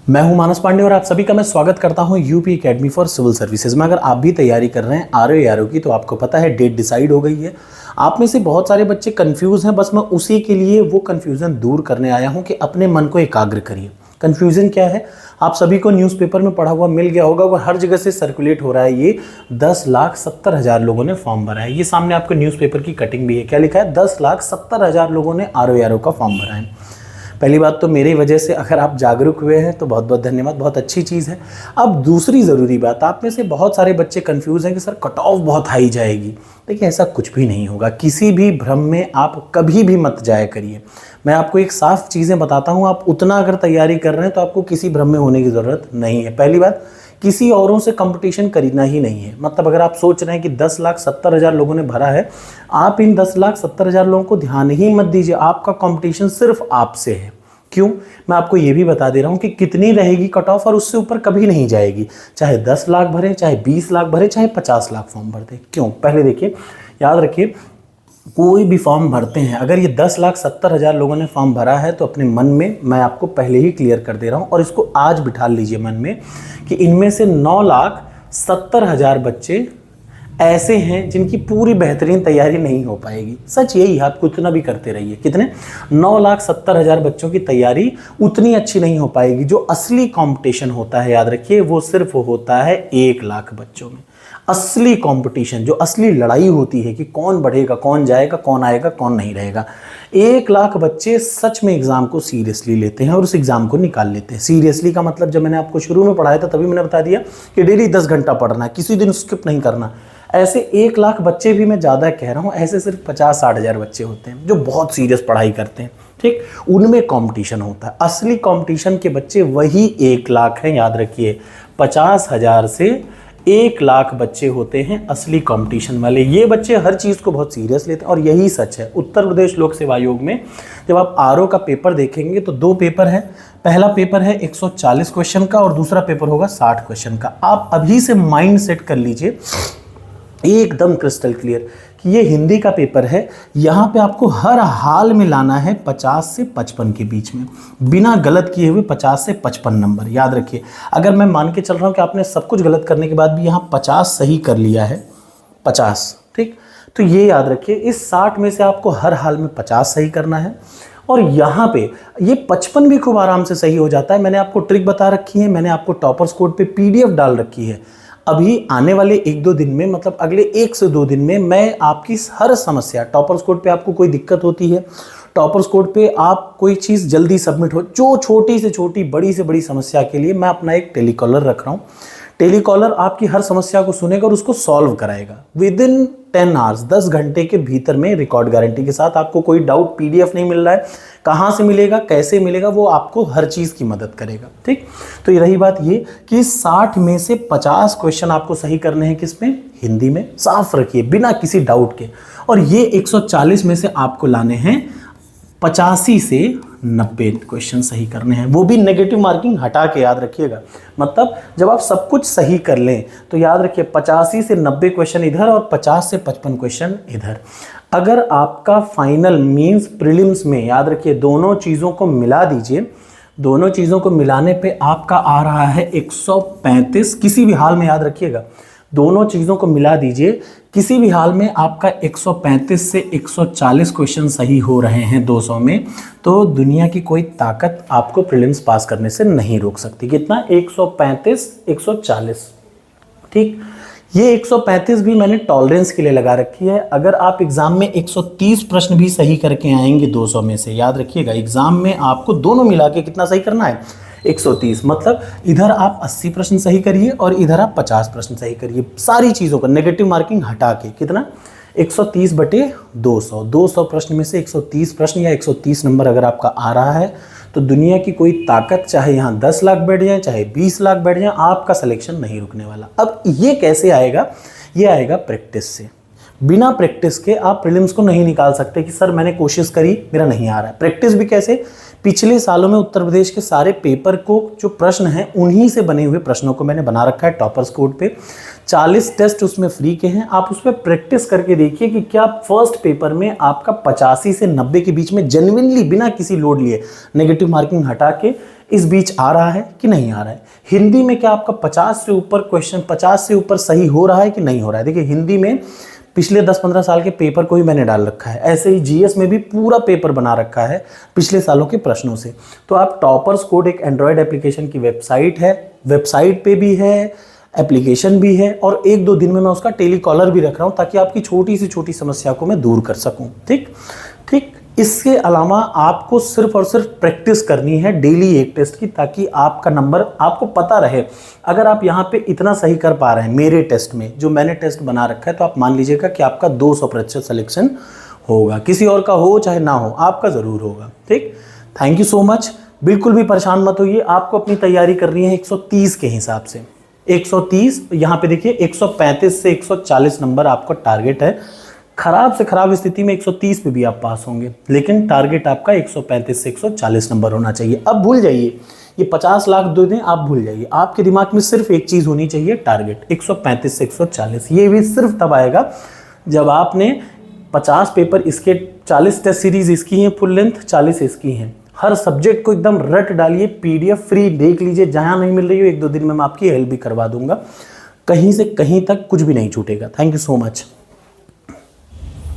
मैं हूं मानस पांडे और आप सभी का मैं स्वागत करता हूं UP academy for civil services में। अगर आप भी तैयारी कर रहे हैं आरओ की, तो आपको पता है डेट डिसाइड हो गई है। आप में से बहुत सारे बच्चे कंफ्यूज हैं, बस मैं उसी के लिए वो कंफ्यूजन दूर करने आया हूं कि अपने मन को एकाग्र करिए। कंफ्यूजन क्या है, आप सभी को न्यूज़पेपर में पढ़ा हुआ मिल गया होगा, वो हर जगह से सर्कुलेट हो रहा है। ये 10,70,000 लोगों ने फॉर्म भरा है। ये सामने आपको न्यूज़पेपर की कटिंग भी है, क्या लिखा है, 10,70,000 लोगों ने आरओ का फॉर्म भरा है। पहली बात तो मेरी वजह से अगर आप जागरूक हुए हैं तो बहुत बहुत धन्यवाद, बहुत अच्छी चीज़ है। अब दूसरी ज़रूरी बात, आप में से बहुत सारे बच्चे कंफ्यूज हैं कि सर कट ऑफ बहुत हाई जाएगी। देखिए ऐसा कुछ भी नहीं होगा, किसी भी भ्रम में आप कभी भी मत जाया करिए। मैं आपको एक साफ चीज़ें बताता हूँ, आप उतना अगर तैयारी कर रहे हैं तो आपको किसी भ्रम में होने की ज़रूरत नहीं है। पहली बात, किसी औरों से कंपटीशन करना ही नहीं है। मतलब अगर आप सोच रहे हैं कि 10,70,000 लोगों ने भरा है, आप इन 10,70,000 लोगों को ध्यान ही मत दीजिए। आपका कंपटीशन सिर्फ आपसे है। क्यों? मैं आपको ये भी बता दे रहा हूँ कि कितनी रहेगी कट ऑफ, और उससे ऊपर कभी नहीं जाएगी। चाहे 10 लाख भरे, चाहे 20 लाख भरे, चाहे 50 लाख फॉर्म भर दे। क्यों? पहले देखिए, याद रखिए, कोई भी फॉर्म भरते हैं, अगर ये 10,70,000 लोगों ने फॉर्म भरा है तो अपने मन में मैं आपको पहले ही क्लियर कर दे रहा हूँ, और इसको आज बिठा लीजिए मन में कि इनमें से 9,70,000 बच्चे ऐसे हैं जिनकी पूरी बेहतरीन तैयारी नहीं हो पाएगी। सच यही है, आप कितना भी करते रहिए। कितने? 9,70,000 बच्चों की तैयारी उतनी अच्छी नहीं हो पाएगी। जो असली कंपटीशन होता है, याद रखिए, वो सिर्फ होता है 1 लाख बच्चों में। असली कंपटीशन, जो असली लड़ाई होती है कि कौन बढ़ेगा, कौन जाएगा, कौन आएगा, कौन नहीं रहेगा। 1 लाख बच्चे सच में एग्जाम को सीरियसली लेते हैं और उस एग्जाम को निकाल लेते हैं। सीरियसली का मतलब, जब मैंने आपको शुरू में पढ़ाया था तभी मैंने बता दिया कि डेली 10 घंटा पढ़ना है, किसी दिन स्किप नहीं करना। ऐसे 1 लाख बच्चे भी मैं ज़्यादा कह रहा हूँ, ऐसे सिर्फ 50-60 हज़ार बच्चे होते हैं जो बहुत सीरियस पढ़ाई करते हैं। ठीक, उनमें कंपटीशन होता है। असली कंपटीशन के बच्चे वही 1 लाख हैं, याद रखिए। 50,000 से 1 लाख बच्चे होते हैं असली कंपटीशन वाले। ये बच्चे हर चीज़ को बहुत सीरियस लेते हैं और यही सच है। उत्तर प्रदेश लोक सेवा आयोग में जब आप आरओ का पेपर देखेंगे तो 2 पेपर है। पहला पेपर है 140 क्वेश्चन का और दूसरा पेपर होगा 60 क्वेश्चन का। आप अभी से माइंड सेट कर लीजिए एकदम क्रिस्टल क्लियर कि ये हिंदी का पेपर है। यहाँ पे आपको हर हाल में लाना है 50 से 55 के बीच में, बिना गलत किए हुए 50 से 55 नंबर। याद रखिए, अगर मैं मान के चल रहा हूँ कि आपने सब कुछ गलत करने के बाद भी यहाँ 50 सही कर लिया है, 50, ठीक, तो ये याद रखिए इस 60 में से आपको हर हाल में 50 सही करना है। और यहाँ पे ये 55 भी खूब आराम से सही हो जाता है। मैंने आपको ट्रिक बता रखी है, मैंने आपको टॉपर्स कोड पे PDF डाल रखी है। अभी आने वाले 1-2 दिन में, मतलब अगले 1 से 2 दिन में, मैं आपकी हर समस्या, टॉपर्स कोड पे आपको कोई दिक्कत होती है, टॉपर्स कोड पे आप कोई चीज़ जल्दी सबमिट हो, जो छोटी से छोटी, बड़ी से बड़ी समस्या के लिए मैं अपना एक टेलीकॉलर रख रहा हूँ। टेलीकॉलर आपकी हर समस्या को सुनेगा और उसको सॉल्व कराएगा विदिन 10 आवर्स, 10 घंटे के भीतर में, रिकॉर्ड गारंटी के साथ। आपको कोई डाउट, PDF नहीं मिल रहा है, कहाँ से मिलेगा, कैसे मिलेगा, वो आपको हर चीज़ की मदद करेगा। ठीक, तो ये रही बात ये कि 60 में से 50 क्वेश्चन आपको सही करने हैं, किसमें? हिंदी में। साफ रखिए बिना किसी डाउट के। और ये 140 में से आपको लाने हैं 85 से 90 क्वेश्चन सही करने हैं, वो भी नेगेटिव मार्किंग हटा के, याद रखिएगा। मतलब जब आप सब कुछ सही कर लें तो याद रखिए 85 से 90 क्वेश्चन इधर और 50 से 55 क्वेश्चन इधर। अगर आपका फाइनल मींस प्रीलिम्स में, याद रखिए, दोनों चीज़ों को मिला दीजिए, दोनों चीज़ों को मिलाने पे आपका आ रहा है 135। किसी भी हाल में, याद रखिएगा, दोनों चीज़ों को मिला दीजिए, किसी भी हाल में आपका 135 से 140 क्वेश्चन सही हो रहे हैं 200 में, तो दुनिया की कोई ताकत आपको प्रीलिम्स पास करने से नहीं रोक सकती। कितना? 135, 140। ठीक, ये 135 भी मैंने टॉलरेंस के लिए लगा रखी है। अगर आप एग्जाम में 130 प्रश्न भी सही करके आएंगे 200 में से, याद रखिएगा, एग्जाम में आपको दोनों मिला के कितना सही करना है? 130। मतलब इधर आप 80 प्रश्न सही करिए और इधर आप 50 प्रश्न सही करिए, सारी चीज़ों का नेगेटिव मार्किंग हटा के। कितना? 130/200। 200 प्रश्न में से 130 प्रश्न या 130 नंबर अगर आपका आ रहा है तो दुनिया की कोई ताकत, चाहे यहाँ 10 लाख बैठ जाए, चाहे 20 लाख बैठ जाए, आपका सिलेक्शन नहीं रुकने वाला। अब ये कैसे आएगा? ये आएगा प्रैक्टिस से। बिना प्रैक्टिस के आप प्रीलिम्स को नहीं निकाल सकते कि सर मैंने कोशिश करी, मेरा नहीं आ रहा है। प्रैक्टिस भी कैसे? पिछले सालों में उत्तर प्रदेश के सारे पेपर को जो प्रश्न हैं उन्हीं से बने हुए प्रश्नों को मैंने बना रखा है टॉपर्स कोड पे। 40 टेस्ट उसमें फ्री के हैं, आप उस पर प्रैक्टिस करके देखिए कि क्या फर्स्ट पेपर में आपका 85 से 90 के बीच में जेन्युइनली बिना किसी लोड लिए नेगेटिव मार्किंग हटा के इस बीच आ रहा है कि नहीं आ रहा है। हिंदी में क्या आपका 50 से ऊपर क्वेश्चन 50 से ऊपर सही हो रहा है कि नहीं हो रहा है। देखिए हिंदी में पिछले 10-15 साल के पेपर को ही मैंने डाल रखा है, ऐसे ही जीएस में भी पूरा पेपर बना रखा है पिछले सालों के प्रश्नों से। तो आप टॉपर्स कोड एक एंड्रॉयड एप्लीकेशन की वेबसाइट है, वेबसाइट पे भी है, एप्लीकेशन भी है, और 1-2 दिन में मैं उसका टेलीकॉलर भी रख रहा हूँ ताकि आपकी छोटी से छोटी समस्या को मैं दूर कर सकूँ। ठीक। इसके अलावा आपको सिर्फ और सिर्फ प्रैक्टिस करनी है डेली एक टेस्ट की, ताकि आपका नंबर आपको पता रहे। अगर आप यहाँ पे इतना सही कर पा रहे हैं मेरे टेस्ट में, जो मैंने टेस्ट बना रखा है, तो आप मान लीजिएगा कि आपका 200% सिलेक्शन होगा। किसी और का हो चाहे ना हो, आपका ज़रूर होगा। ठीक। Thank you so much. बिल्कुल भी परेशान मत होइए, आपको अपनी तैयारी करनी है 130 के हिसाब से। 130 यहाँ पे देखिए 135 से 140 नंबर आपका टारगेट है। खराब से खराब स्थिति में 130 पे भी आप पास होंगे, लेकिन टारगेट आपका 135 से 140 नंबर होना चाहिए। अब भूल जाइए ये 50 लाख दे दें, आप भूल जाइए। आपके दिमाग में सिर्फ एक चीज़ होनी चाहिए, टारगेट 135 से 140। ये भी सिर्फ तब आएगा जब आपने 50 पेपर इसके, 40 टेस्ट सीरीज इसकी हैं फुल लेंथ, 40 इसकी हैं। हर सब्जेक्ट को एकदम रट डालिए, पीडीएफ फ्री देख लीजिए। जहाँ नहीं मिल रही हो 1-2 दिन में मैं आपकी हेल्प भी करवा दूंगा। कहीं से कहीं तक कुछ भी नहीं छूटेगा। Thank you so much.